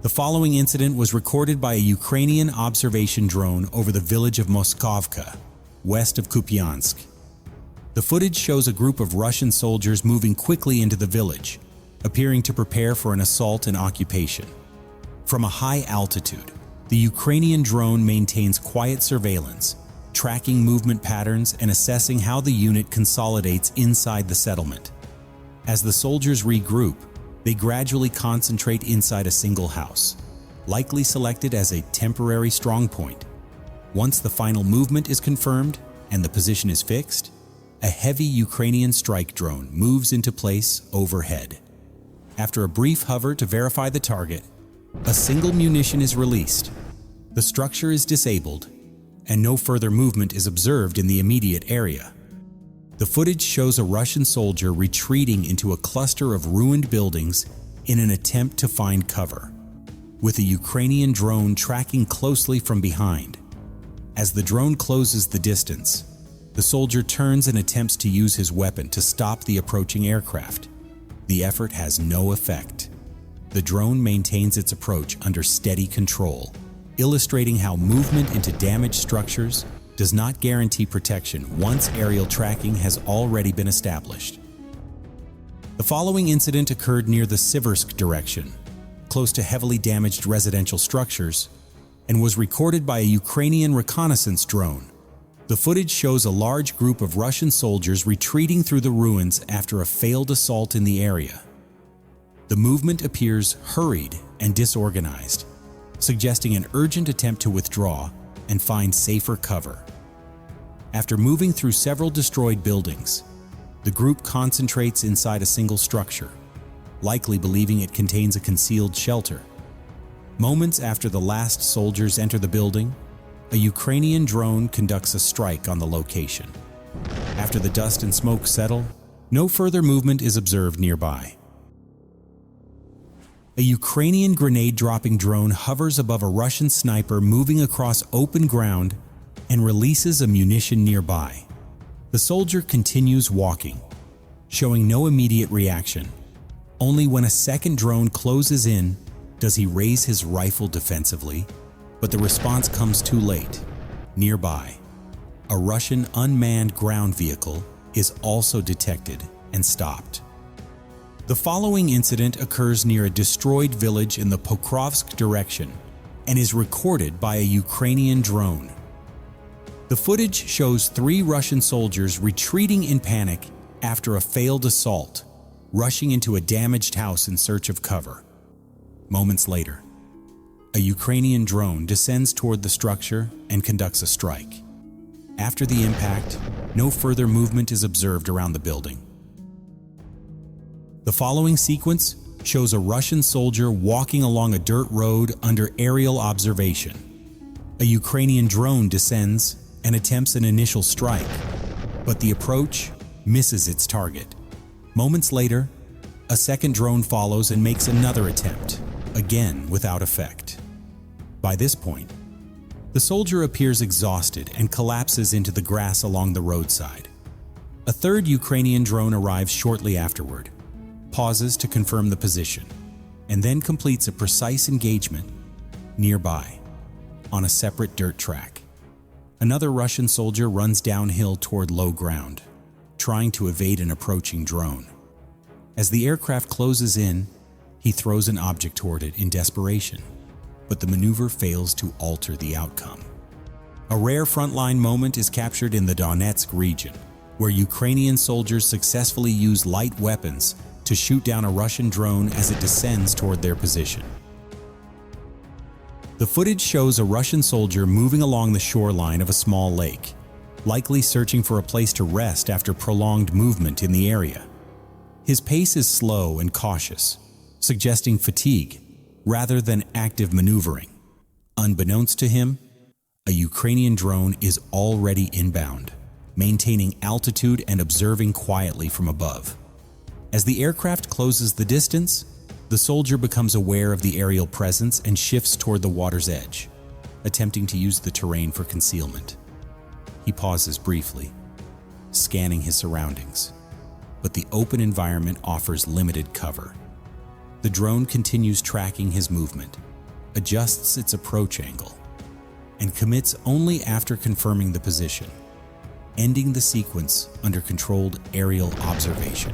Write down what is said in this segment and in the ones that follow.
The following incident was recorded by a Ukrainian observation drone over the village of Moskovka, west of Kupiansk. The footage shows a group of Russian soldiers moving quickly into the village, appearing to prepare for an assault and occupation. From a high altitude, the Ukrainian drone maintains quiet surveillance, tracking movement patterns and assessing how the unit consolidates inside the settlement. As the soldiers regroup, they gradually concentrate inside a single house, likely selected as a temporary strongpoint. Once the final movement is confirmed and the position is fixed, a heavy Ukrainian strike drone moves into place overhead. After a brief hover to verify the target, a single munition is released. The structure is disabled, and no further movement is observed in the immediate area. The footage shows a Russian soldier retreating into a cluster of ruined buildings in an attempt to find cover, with a Ukrainian drone tracking closely from behind. As the drone closes the distance, the soldier turns and attempts to use his weapon to stop the approaching aircraft. The effort has no effect. The drone maintains its approach under steady control, illustrating how movement into damaged structures does not guarantee protection once aerial tracking has already been established. The following incident occurred near the Siversk direction, close to heavily damaged residential structures, and was recorded by a Ukrainian reconnaissance drone. The footage shows a large group of Russian soldiers retreating through the ruins after a failed assault in the area. The movement appears hurried and disorganized, suggesting an urgent attempt to withdraw and find safer cover. After moving through several destroyed buildings, the group concentrates inside a single structure, likely believing it contains a concealed shelter. Moments after the last soldiers enter the building, a Ukrainian drone conducts a strike on the location. After the dust and smoke settle, no further movement is observed nearby. A Ukrainian grenade-dropping drone hovers above a Russian sniper moving across open ground and releases a munition nearby. The soldier continues walking, showing no immediate reaction. Only when a second drone closes in does he raise his rifle defensively, but the response comes too late. Nearby, a Russian unmanned ground vehicle is also detected and stopped. The following incident occurs near a destroyed village in the Pokrovsk direction and is recorded by a Ukrainian drone. The footage shows 3 Russian soldiers retreating in panic after a failed assault, rushing into a damaged house in search of cover. Moments later, a Ukrainian drone descends toward the structure and conducts a strike. After the impact, no further movement is observed around the building. The following sequence shows a Russian soldier walking along a dirt road under aerial observation. A Ukrainian drone descends and attempts an initial strike, but the approach misses its target. Moments later, a second drone follows and makes another attempt, again without effect. By this point, the soldier appears exhausted and collapses into the grass along the roadside. A third Ukrainian drone arrives shortly afterward, pauses to confirm the position, and then completes a precise engagement nearby on a separate dirt track. Another Russian soldier runs downhill toward low ground, trying to evade an approaching drone. As the aircraft closes in, he throws an object toward it in desperation, but the maneuver fails to alter the outcome. A rare frontline moment is captured in the Donetsk region, where Ukrainian soldiers successfully use light weapons to shoot down a Russian drone as it descends toward their position. The footage shows a Russian soldier moving along the shoreline of a small lake, likely searching for a place to rest after prolonged movement in the area. His pace is slow and cautious, suggesting fatigue rather than active maneuvering. Unbeknownst to him, a Ukrainian drone is already inbound, maintaining altitude and observing quietly from above. As the aircraft closes the distance, the soldier becomes aware of the aerial presence and shifts toward the water's edge, attempting to use the terrain for concealment. He pauses briefly, scanning his surroundings, but the open environment offers limited cover. The drone continues tracking his movement, adjusts its approach angle, and commits only after confirming the position, ending the sequence under controlled aerial observation.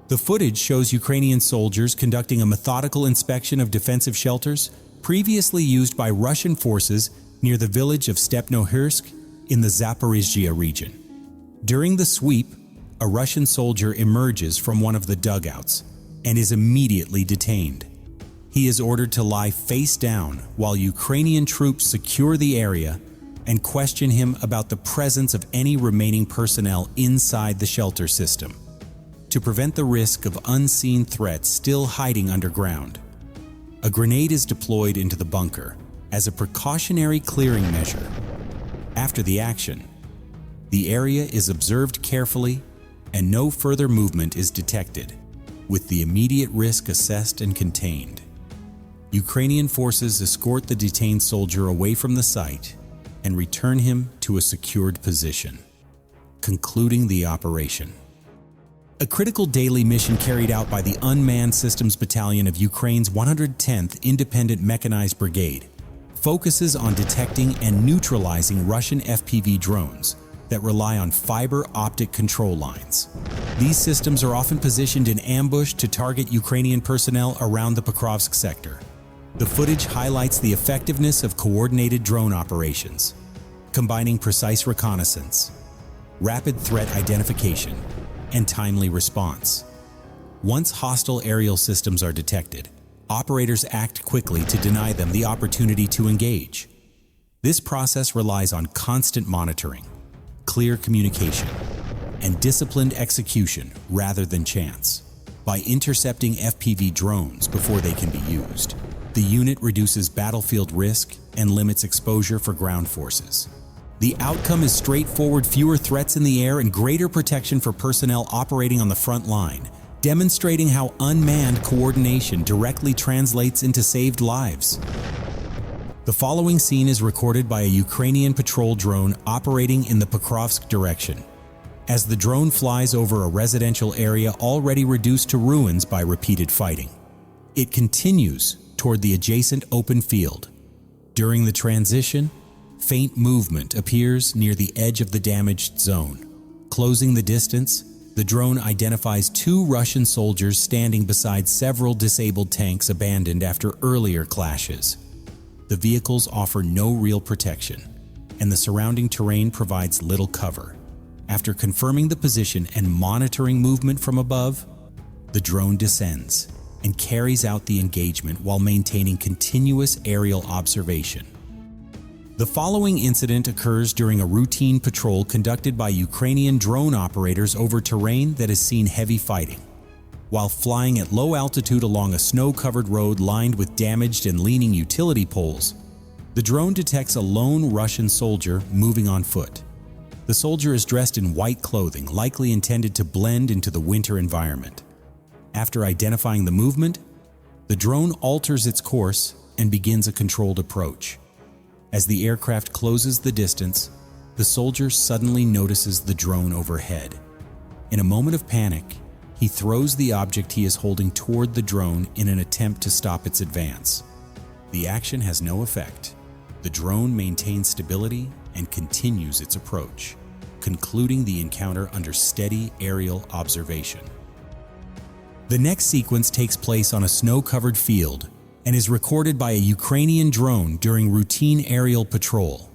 The footage shows Ukrainian soldiers conducting a methodical inspection of defensive shelters previously used by Russian forces near the village of Stepnohirsk in the Zaporizhzhia region. During the sweep, a Russian soldier emerges from one of the dugouts and is immediately detained. He is ordered to lie face down while Ukrainian troops secure the area and question him about the presence of any remaining personnel inside the shelter system, to prevent the risk of unseen threats still hiding underground. A grenade is deployed into the bunker as a precautionary clearing measure. After the action, the area is observed carefully and no further movement is detected, with the immediate risk assessed and contained. Ukrainian forces escort the detained soldier away from the site and return him to a secured position, concluding the operation. A critical daily mission carried out by the Unmanned Systems Battalion of Ukraine's 110th Independent Mechanized Brigade focuses on detecting and neutralizing Russian FPV drones that rely on fiber optic control lines. These systems are often positioned in ambush to target Ukrainian personnel around the Pokrovsk sector. The footage highlights the effectiveness of coordinated drone operations, combining precise reconnaissance, rapid threat identification, and timely response. Once hostile aerial systems are detected, operators act quickly to deny them the opportunity to engage. This process relies on constant monitoring, clear communication, and disciplined execution rather than chance. By intercepting FPV drones before they can be used, the unit reduces battlefield risk and limits exposure for ground forces. The outcome is straightforward: fewer threats in the air and greater protection for personnel operating on the front line, demonstrating how unmanned coordination directly translates into saved lives. The following scene is recorded by a Ukrainian patrol drone operating in the Pokrovsk direction, as the drone flies over a residential area already reduced to ruins by repeated fighting. It continues toward the adjacent open field. During the transition, faint movement appears near the edge of the damaged zone. Closing the distance, the drone identifies 2 Russian soldiers standing beside several disabled tanks abandoned after earlier clashes. The vehicles offer no real protection, and the surrounding terrain provides little cover. After confirming the position and monitoring movement from above, the drone descends and carries out the engagement while maintaining continuous aerial observation. The following incident occurs during a routine patrol conducted by Ukrainian drone operators over terrain that has seen heavy fighting. While flying at low altitude along a snow-covered road lined with damaged and leaning utility poles, the drone detects a lone Russian soldier moving on foot. The soldier is dressed in white clothing, likely intended to blend into the winter environment. After identifying the movement, the drone alters its course and begins a controlled approach. As the aircraft closes the distance, the soldier suddenly notices the drone overhead. In a moment of panic, he throws the object he is holding toward the drone in an attempt to stop its advance. The action has no effect. The drone maintains stability and continues its approach, concluding the encounter under steady aerial observation. The next sequence takes place on a snow-covered field and is recorded by a Ukrainian drone during routine aerial patrol.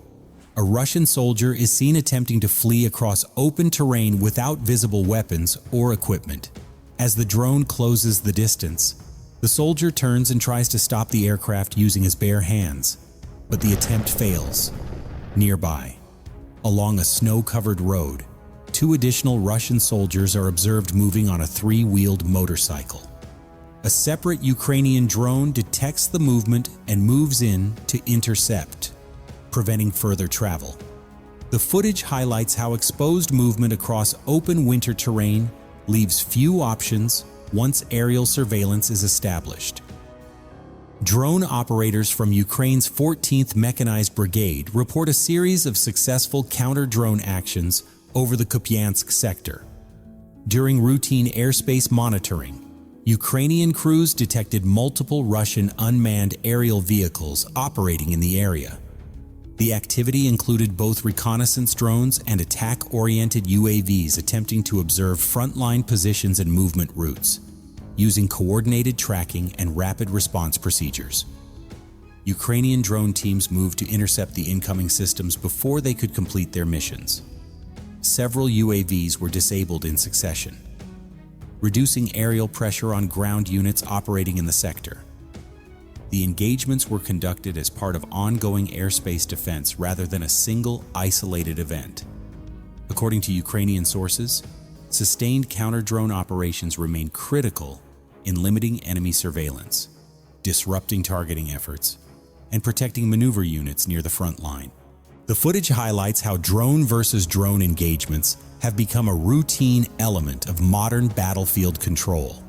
A Russian soldier is seen attempting to flee across open terrain without visible weapons or equipment. As the drone closes the distance, the soldier turns and tries to stop the aircraft using his bare hands, but the attempt fails. Nearby, along a snow-covered road, 2 additional Russian soldiers are observed moving on a 3-wheeled motorcycle. A separate Ukrainian drone detects the movement and moves in to intercept, preventing further travel. The footage highlights how exposed movement across open winter terrain leaves few options once aerial surveillance is established. Drone operators from Ukraine's 14th Mechanized Brigade report a series of successful counter-drone actions over the Kupiansk sector. During routine airspace monitoring, Ukrainian crews detected multiple Russian unmanned aerial vehicles operating in the area. The activity included both reconnaissance drones and attack-oriented UAVs attempting to observe frontline positions and movement routes, using coordinated tracking and rapid response procedures. Ukrainian drone teams moved to intercept the incoming systems before they could complete their missions. Several UAVs were disabled in succession, reducing aerial pressure on ground units operating in the sector. The engagements were conducted as part of ongoing airspace defense rather than a single, isolated event. According to Ukrainian sources, sustained counter-drone operations remain critical in limiting enemy surveillance, disrupting targeting efforts, and protecting maneuver units near the front line. The footage highlights how drone versus drone engagements have become a routine element of modern battlefield control.